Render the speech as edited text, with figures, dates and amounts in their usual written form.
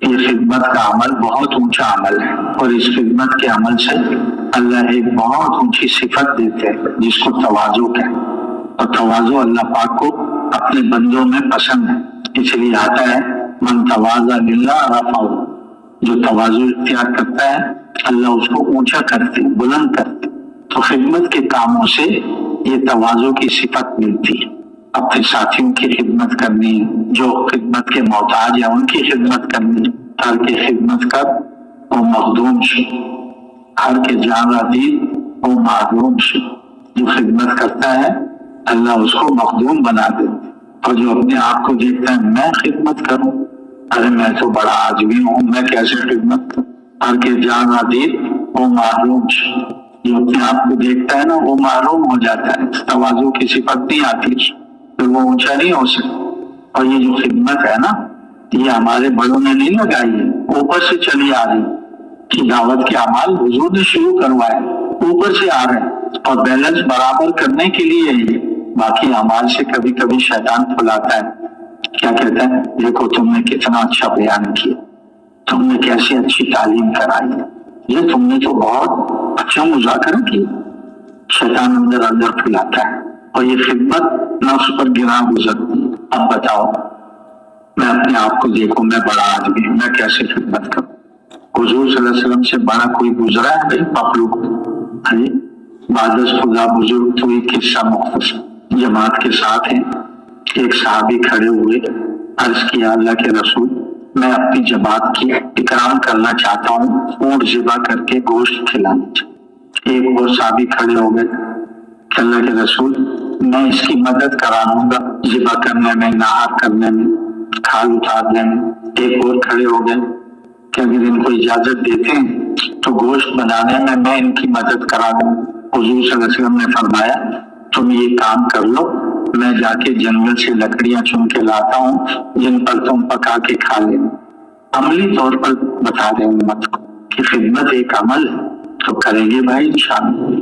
یہ خدمت کا عمل بہت اونچا عمل ہے، اور اس خدمت کے عمل سے اللہ ایک بہت اونچی صفت دیتے ہیں جس کو تواضع کہتے ہیں، اور تواضع اللہ پاک کو اپنے بندوں میں پسند ہے، اس لیے آتا ہے من تواضع للہ رفعہ، جو تواضع اختیار کرتا ہے اللہ اس کو اونچا کرتے بلند کرتے۔ تو خدمت کے کاموں سے یہ تواضع کی صفت ملتی ہے، اپنے ساتھیوں کی خدمت کرنی، جو خدمت کے محتاج ہیں ان کی خدمت کرنی، ہر کی خدمت کر وہ مخدوم سے، ہر کے جان راضی وہ معلوم سے، جو خدمت کرتا ہے اللہ اس کو مخدوم بنا دیتے، اور جو اپنے آپ کو دیکھتا ہے میں خدمت کروں، ارے میں تو بڑا آدمی ہوں، میں کیسے خدمت کروں، ہر کے جان راضی وہ معلوم سے، جو اپنے آپ کو دیکھتا ہے نا وہ معلوم ہو جاتا ہے، تواضع کی صفت نہیں آتی تو وہ اونچا نہیں ہو سکتا۔ اور یہ جو خدمت ہے نا یہ ہمارے بڑوں نے نہیں لگائی ہے، اوپر سے چلی آ رہی کہ دعوت کے اعمال حضور نے شروع کروائے، اوپر سے آ رہے ہیں، اور بیلنس برابر کرنے کے لیے یہ باقی اعمال سے کبھی کبھی شیطان پھلاتا ہے، کیا کہتا ہے دیکھو تم نے کتنا اچھا بیان کیا، تم نے کیسی اچھی تعلیم کرائی، یہ تم نے تو بہت اچھا مذاکرہ کیا، شیطان اندر اندر پھلاتا ہے، اور یہ خدمت نفس پر گراں گزرتی ہے۔ اب بتاؤ میں اپنے آپ کو دیکھوں میں بڑا آدمی ہوں، میں کیسے خدمت کروں؟ حضور صلی اللہ علیہ وسلم سے بڑا کوئی گزرا ہے بھائی مخلوق؟ بعد از خدا بزرگ تو ایک قصہ مختصر جماعت کے ساتھ ہیں، ایک صحابی کھڑے ہوئے، عرض کیا اللہ کے رسول میں اپنی جماعت کی اکرام کرنا چاہتا ہوں، اونٹ ذبح کر کے گوشت کھلانا چاہتا۔ ایک اور صحابی کھڑے ہو گئے کہ اللہ کے رسول میں اس کی مدد کرا دوں گا ذبح کرنے میں، نہار کرنے میں، کھال اتارنے میں۔ ایک اور کھڑے ہو گئے کہ اگر ان کو اجازت دیتے ہیں تو گوشت بنانے میں میں ان کی مدد کرا دوں۔ حضور صلی اللہ علیہ وسلم نے فرمایا تم یہ کام کر لو، میں جا کے جنگل سے لکڑیاں چن کے لاتا ہوں جن پر تم پکا کے کھا لینا۔ عملی طور پر بتا دیں امت کو کہ خدمت ایک عمل ہے، تو کریں گے بھائی انشاءاللہ۔